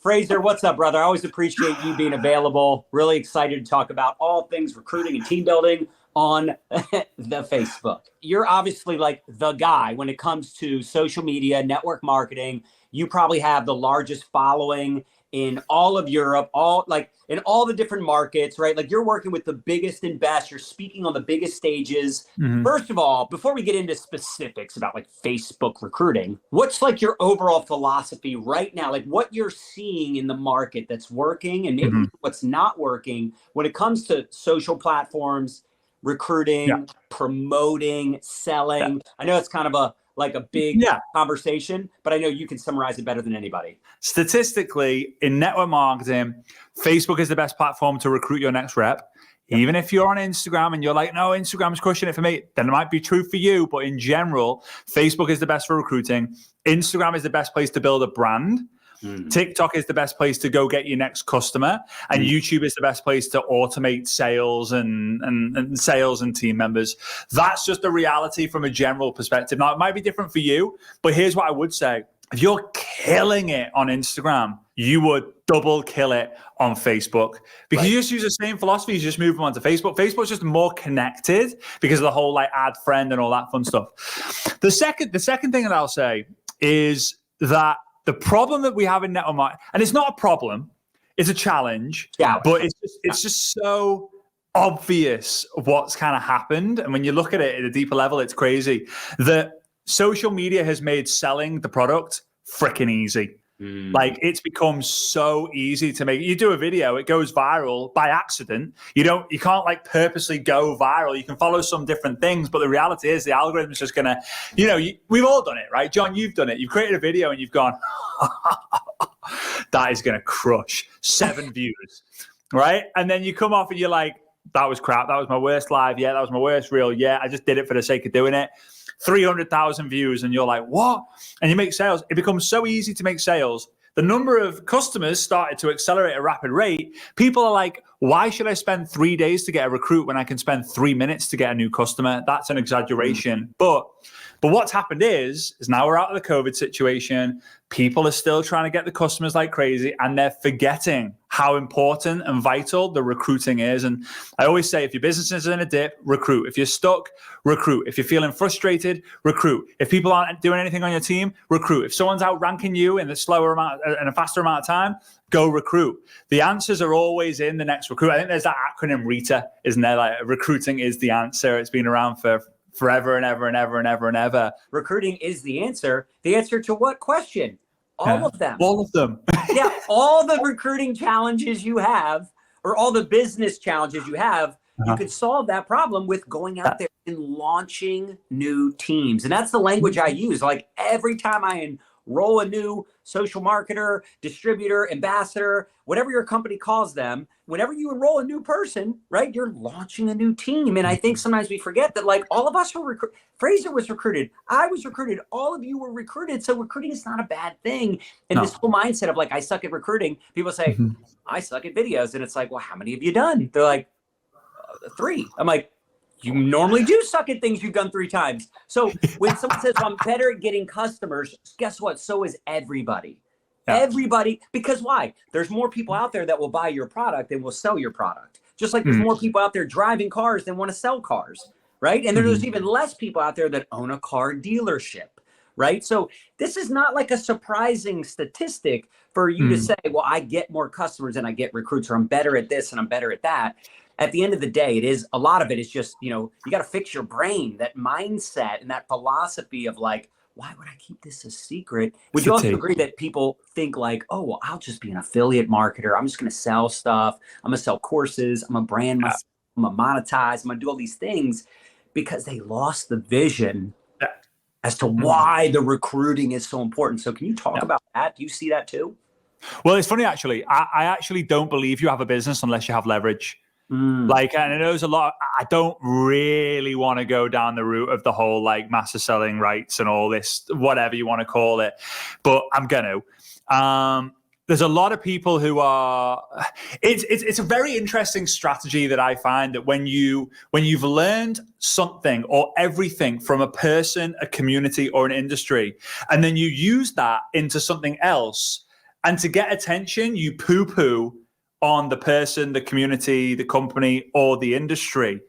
Frazer, what's up, brother? I always appreciate you being available. Really excited to talk about all things recruiting and team building on the Facebook. You're obviously like the guy when it comes to social media, network marketing. You probably have the largest following in all of Europe, all like in all the different markets, right? Like you're working with the biggest and best. You're speaking on the biggest stages. First of all, before we get into specifics about like Facebook recruiting, what's like your overall philosophy right now? Like what you're seeing in the market that's working and maybe what's not working when it comes to social platforms, recruiting, promoting, selling. I know it's kind of a big conversation, but I know you can summarize it better than anybody. Statistically, in network marketing, Facebook is the best platform to recruit your next rep. Even if you're on Instagram and you're like, no, Instagram's crushing it for me, then it might be true for you. But in general, Facebook is the best for recruiting. Instagram is the best place to build a brand. TikTok is the best place to go get your next customer, and YouTube is the best place to automate sales and sales and team members. That's just the reality from a general perspective. Now, it might be different for you, but here's what I would say. If you're killing it on Instagram, you would double kill it on Facebook because you just use the same philosophy. You just move them onto Facebook. Facebook's just more connected because of the whole like add friend and all that fun stuff. The second thing that I'll say is that the problem that we have in network marketing, and it's not a problem, it's a challenge, but it's just so obvious what's kind of happened. And when you look at it at a deeper level, it's crazy that social media has made selling the product freaking easy. Like it's become so easy to make. You do a video, it goes viral by accident. You can't like purposely go viral. You can follow some different things, but the reality is the algorithm is just gonna, we've all done it, right? John, you've done it. You've created a video and you've gone, that is gonna crush 7 views, right? And then you come off and you're like, that was crap. That was my worst live. Yeah, that was my worst reel. Yeah, I just did it for the sake of doing it. 300,000 views and you're like, what? And you make sales. It becomes so easy to make sales. The number of customers started to accelerate at a rapid rate. People are like, why should I spend 3 days to get a recruit when I can spend 3 minutes to get a new customer? That's an exaggeration. But what's happened is now we're out of the COVID situation. People are still trying to get the customers like crazy, and they're forgetting how important and vital the recruiting is. And I always say, if your business is in a dip, recruit. If you're stuck, recruit. If you're feeling frustrated, recruit. If people aren't doing anything on your team, recruit. If someone's outranking you in a faster amount of time, go recruit. The answers are always in the next recruit. I think there's that acronym RETA, isn't there? Like recruiting is the answer. It's been around for forever and ever and ever and ever and ever. Recruiting is the answer. The answer to what question? All of them. All of them. Yeah, all the recruiting challenges you have, or all the business challenges you have, you could solve that problem with going out there and launching new teams. And that's the language I use. Like every time I enroll a new social marketer, distributor, ambassador, whatever your company calls them, whenever you enroll a new person, right, you're launching a new team. And I think sometimes we forget that like all of us were recruited. Frazer was recruited. I was recruited. All of you were recruited. So recruiting is not a bad thing. And this whole mindset of like, I suck at recruiting. People say, I suck at videos. And it's like, well, how many have you done? They're like, 3. I'm like, you normally do suck at things you've done 3 times. So when someone says, well, I'm better at getting customers, guess what? So is everybody. Everybody, because why? There's more people out there that will buy your product than will sell your product. Just like there's more people out there driving cars than want to sell cars, right? And there's even less people out there that own a car dealership, right? So this is not like a surprising statistic for you to say, well, I get more customers and I get recruits, or I'm better at this and I'm better at that. At the end of the day, a lot of it is just, you got to fix your brain, that mindset and that philosophy of like, why would I keep this a secret? Would you also agree that people think like, oh, well, I'll just be an affiliate marketer. I'm just going to sell stuff. I'm going to sell courses. I'm going to brand myself. I'm going to monetize. I'm going to do all these things, because they lost the vision as to why the recruiting is so important. So can you talk about that? Do you see that too? Well, it's funny, actually. I actually don't believe you have a business unless you have leverage. Like, and I know there's a lot, I don't really want to go down the route of the whole like master selling rights and all this, whatever you want to call it, but I'm going to. There's a lot of people who are, it's a very interesting strategy that I find, that when you've learned something or everything from a person, a community, or an industry, and then you use that into something else, And to get attention, you poo-poo on the person, the community, the company, or the industry.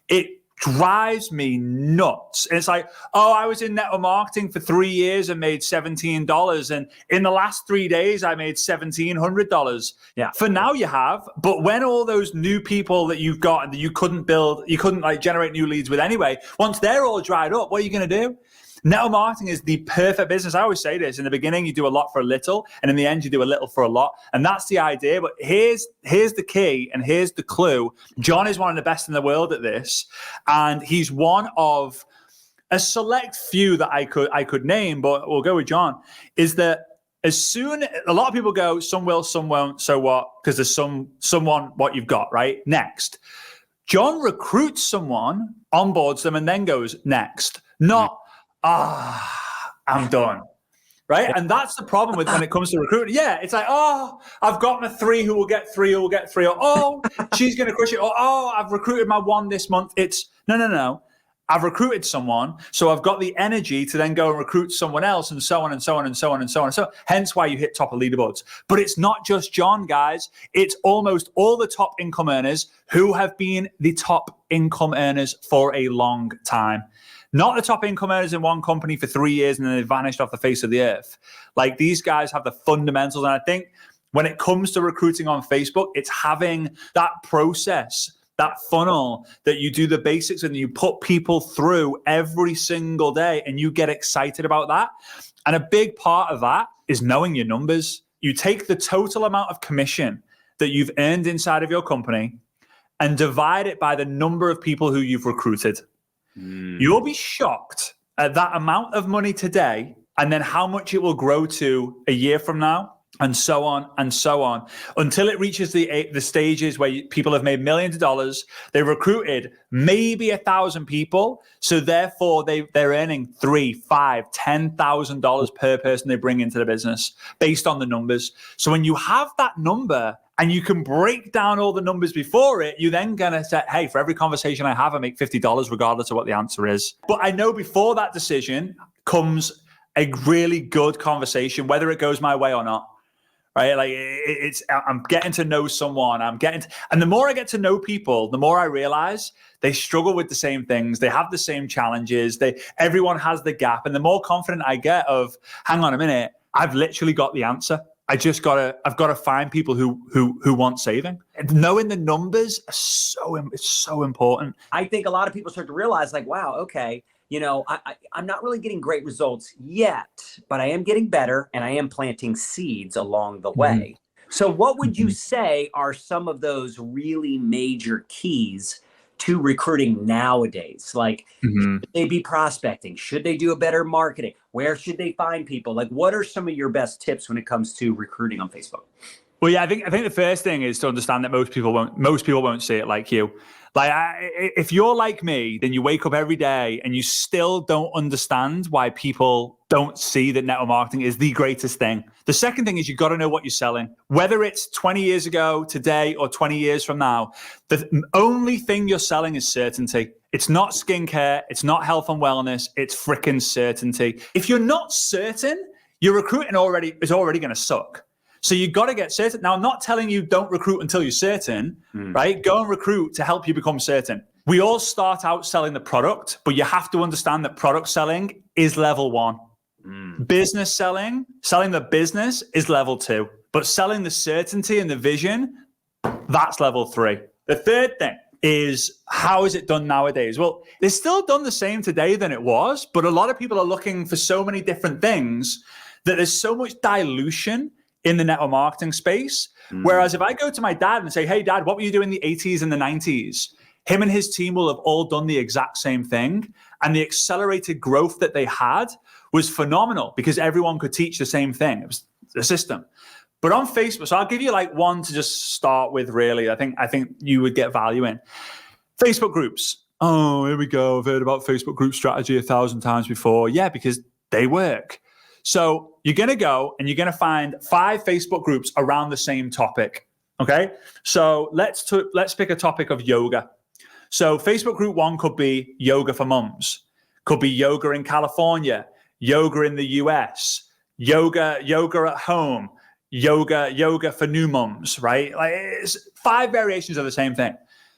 It drives me nuts. It's like, oh, I was in network marketing for 3 years and made $17. And in the last 3 days, I made $1,700. Yeah. For now you have, but when all those new people that you've got and that you couldn't build, you couldn't like generate new leads with anyway, once they're all dried up, what are you going to do? Network marketing is the perfect business. I always say this, in the beginning, you do a lot for a little, and in the end, you do a little for a lot. And that's the idea. But here's the key, and here's the clue. John is one of the best in the world at this. And he's one of a select few that I could name, but we'll go with John, is that a lot of people go, some will, some won't, so what? Because there's someone what you've got, right? Next. John recruits someone, onboards them, and then goes next. Not, I'm done. Right? And that's the problem with when it comes to recruiting. Yeah, it's like, oh, I've got my 3 who will get 3 who will get 3. Or, oh, she's going to crush it. Or, oh, I've recruited my 1 this month. It's, no. I've recruited someone, so I've got the energy to then go and recruit someone else, and so on and so on and so on and so on. So hence why you hit top of leaderboards. But it's not just John, guys. It's almost all the top income earners who have been the top income earners for a long time. Not the top income earners in one company for 3 years and then they vanished off the face of the earth. Like, these guys have the fundamentals. And I think when it comes to recruiting on Facebook, it's having that process, that funnel that you do the basics and you put people through every single day, and you get excited about that. And a big part of that is knowing your numbers. You take the total amount of commission that you've earned inside of your company and divide it by the number of people who you've recruited. You'll be shocked at that amount of money today and then how much it will grow to a year from now, and so on and so on, until it reaches the stages where people have made millions of dollars. They recruited maybe 1,000 people, so therefore they're earning $3,000, $5,000, $10,000 per person they bring into the business based on the numbers. So when you have that number and you can break down all the numbers before it, you're then going to say, hey, for every conversation I have, I make $50 regardless of what the answer is. But I know before that decision comes a really good conversation, whether it goes my way or not. Right? Like, I'm getting to know someone. And the more I get to know people, the more I realize they struggle with the same things. They have the same challenges. Everyone has the gap. And the more confident I get of, hang on a minute, I've literally got the answer. I've got to find people who want saving. And knowing the numbers it's so important. I think a lot of people start to realize, like, wow, okay, I'm not really getting great results yet, but I am getting better, and I am planting seeds along the way. So what would you say are some of those really major keys to recruiting nowadays? Like, should they be prospecting? Should they do a better marketing? Where should they find people? Like, what are some of your best tips when it comes to recruiting on Facebook? Well, yeah, I think the first thing is to understand that most people won't see it like you. Like, if you're like me, then you wake up every day and you still don't understand why people don't see that network marketing is the greatest thing. The second thing is, you've got to know what you're selling. Whether it's 20 years ago, today, or 20 years from now, the only thing you're selling is certainty. It's not skincare. It's not health and wellness. It's freaking certainty. If you're not certain, your recruiting is already going to suck. So you got to get certain. Now, I'm not telling you don't recruit until you're certain, right? Go and recruit to help you become certain. We all start out selling the product, but you have to understand that product selling is level 1. Business selling the business is level 2. But selling the certainty and the vision, that's level 3. The third thing is, how is it done nowadays? Well, it's still done the same today than it was, but a lot of people are looking for so many different things that there's so much dilution in the network marketing space. Whereas if I go to my dad and say, hey, Dad, what were you doing in the 80s and the 90s? Him and his team will have all done the exact same thing. And the accelerated growth that they had was phenomenal because everyone could teach the same thing. It was the system. But on Facebook, so I'll give you like one to just start with, really. I think you would get value in. Facebook groups. Oh, here we go. I've heard about Facebook group strategy 1,000 times before. Yeah, because they work. So you're going to go and you're going to find 5 Facebook groups around the same topic. Okay. So let's pick a topic of yoga. So Facebook group 1 could be yoga for mums, could be yoga in California, yoga in the US, yoga at home, yoga for new mums, right? Like it's 5 variations of the same thing.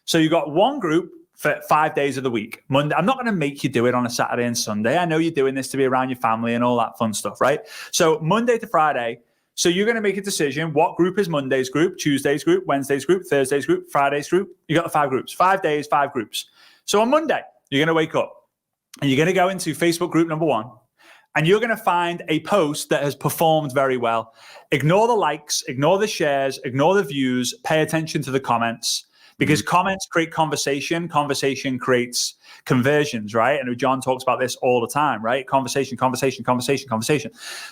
So you got one group for 5 days of the week. Monday, I'm not going to make you do it on a Saturday and Sunday. I know you're doing this to be around your family and all that fun stuff, right? So Monday to Friday. So you're going to make a decision. What group is Monday's group, Tuesday's group, Wednesday's group, Thursday's group, Friday's group? You got the 5 groups, 5 days, 5 groups. So on Monday, you're going to wake up and you're going to go into Facebook group number 1. And you're going to find a post that has performed very well. Ignore the likes, ignore the shares, ignore the views, pay attention to the comments, because comments create conversation. Conversation creates conversions, right? And John talks about this all the time, right? Conversation.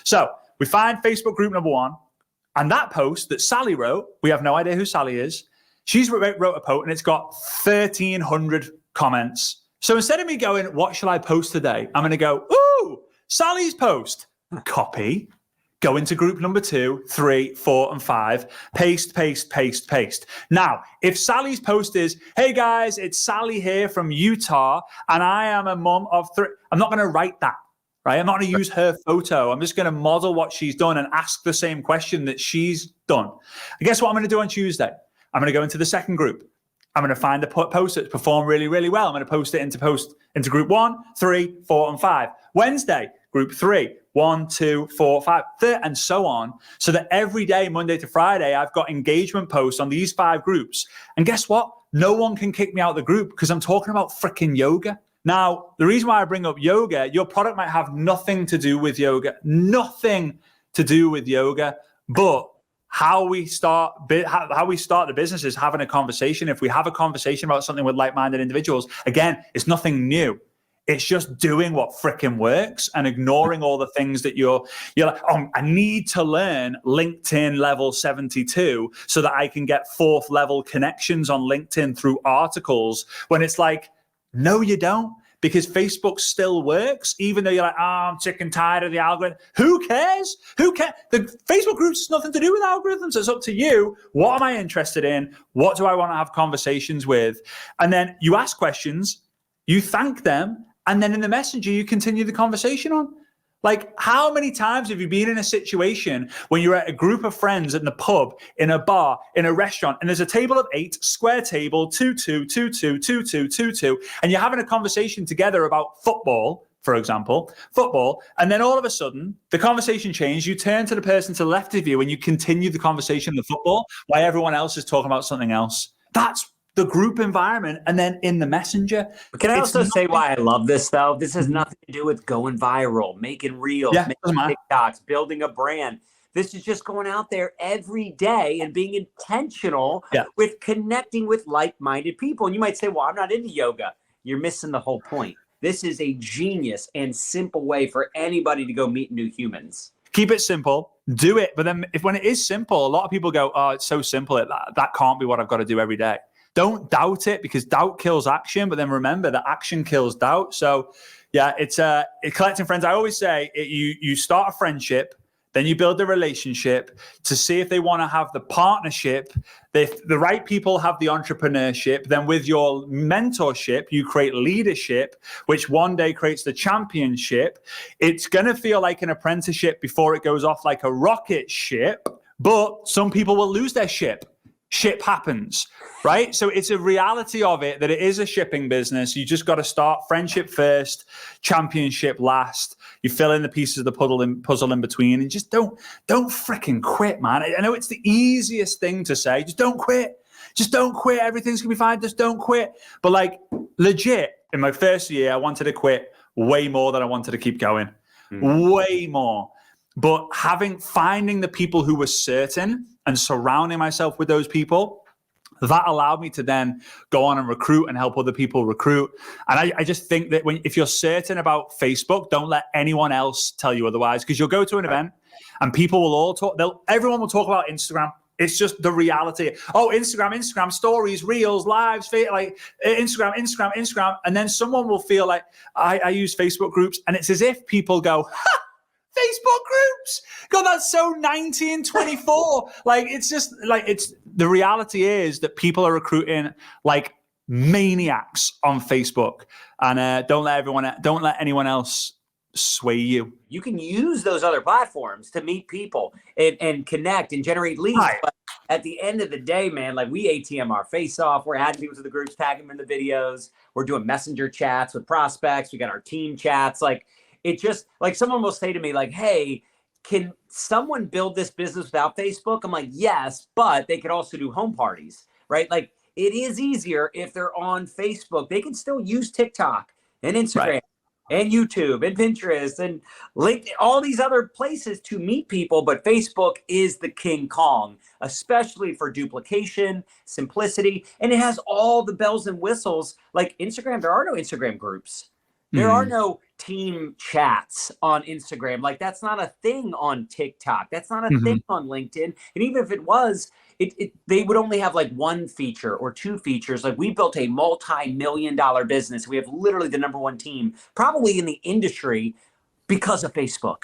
So we find Facebook group number 1, and that post that Sally wrote, we have no idea who Sally is. She's wrote a post and it's got 1,300 comments. So instead of me going, what shall I post today? I'm going to go, ooh, Sally's post, copy, go into group number 2, 3, 4, and 5, paste. Now, if Sally's post is, hey guys, it's Sally here from Utah, and I am a mom of 3, I'm not going to write that, right? I'm not going to use her photo. I'm just going to model what she's done and ask the same question that she's done. And guess what I'm going to do on Tuesday? I'm going to go into the second group. I'm going to find the post that's performed really, really well. I'm going to post it into group 1, 3, 4, and 5. Wednesday, group 3, 1, 2, 4, 5, and so on. So that every day, Monday to Friday, I've got engagement posts on these 5 groups. And guess what? No one can kick me out of the group because I'm talking about freaking yoga. Now, the reason why I bring up yoga, your product might have nothing to do with yoga, but how we start the business is having a conversation. If we have a conversation about something with like-minded individuals, again, it's nothing new. It's just doing what frickin' works and ignoring all the things that you're like, oh, I need to learn LinkedIn level 72 so that I can get 4th level connections on LinkedIn through articles, when it's like, no, you don't. Because Facebook still works, even though you're like, oh, I'm sick and tired of the algorithm. Who cares? The Facebook groups has nothing to do with algorithms. It's up to you. What am I interested in? What do I want to have conversations with? And then you ask questions, you thank them, and then in the messenger, you continue the conversation on. Like, how many times have you been in a situation when you're at a group of friends in the pub, in a bar, in a restaurant, and there's a table of 8, square table, 2, 2, 2, 2, 2, 2, 2, 2, and you're having a conversation together about football, for example, and then all of a sudden, the conversation changed. You turn to the person to the left of you and you continue the conversation of the football while everyone else is talking about something else. That's the group environment. And then in the messenger. But can I also say why I love this, though? This has nothing to do with going viral, making reels, making TikToks, building a brand. This is just going out there every day and being intentional with connecting with like-minded people. And you might say, well, I'm not into yoga. You're missing the whole point. This is a genius and simple way for anybody to go meet new humans. Keep it simple. Do it. But then when it is simple, a lot of people go, oh, it's so simple. That can't be what I've got to do every day. Don't doubt it, because doubt kills action. But then remember that action kills doubt. So yeah, it's collecting friends. I always say you start a friendship, then you build a relationship to see if they want to have the partnership. If the right people have the entrepreneurship, then with your mentorship, you create leadership, which one day creates the championship. It's going to feel like an apprenticeship before it goes off like a rocket ship, but some people will lose their ship. Ship happens, right? So it's a reality of it that it is a shipping business. You just got to start friendship first, championship last. You fill in the pieces of the puzzle in between, and just don't freaking quit, man. I know it's the easiest thing to say. Just don't quit. Just don't quit. Everything's gonna be fine. Just don't quit. But like legit, in my first year, I wanted to quit way more than I wanted to keep going. Way more. But finding the people who were certain and surrounding myself with those people, that allowed me to then go on and recruit and help other people recruit. And I just think that if you're certain about Facebook, don't let anyone else tell you otherwise, because you'll go to an event and people will all talk. Everyone will talk about Instagram. It's just the reality. Oh, Instagram, stories, reels, lives, like Instagram. And then someone will feel like, I use Facebook groups. And it's as if people go, ha! Facebook groups. God, that's so 90 and 24. Like, it's just like, the reality is that people are recruiting like maniacs on Facebook, and don't let anyone else sway you. You can use those other platforms to meet people and connect and generate leads. Right. But at the end of the day, man, like we ATM our face off. We're adding people to the groups, tagging them in the videos. We're doing messenger chats with prospects. We got our team chats. Like it just like someone will say to me like, hey, can someone build this business without Facebook? I'm like, yes, but they could also do home parties, right? Like it is easier if they're on Facebook. They can still use TikTok and Instagram. Right. And YouTube and Pinterest and LinkedIn, all these other places to meet people. But Facebook is the King Kong, especially for duplication, simplicity, and it has all the bells and whistles. Like Instagram, there are no Instagram groups. There are no team chats on Instagram. Like that's not a thing on TikTok. That's not a thing on LinkedIn. And even if it was, they would only have like one feature or two features. Like we built a multi-million-dollar business. We have literally the #1 team probably in the industry because of Facebook.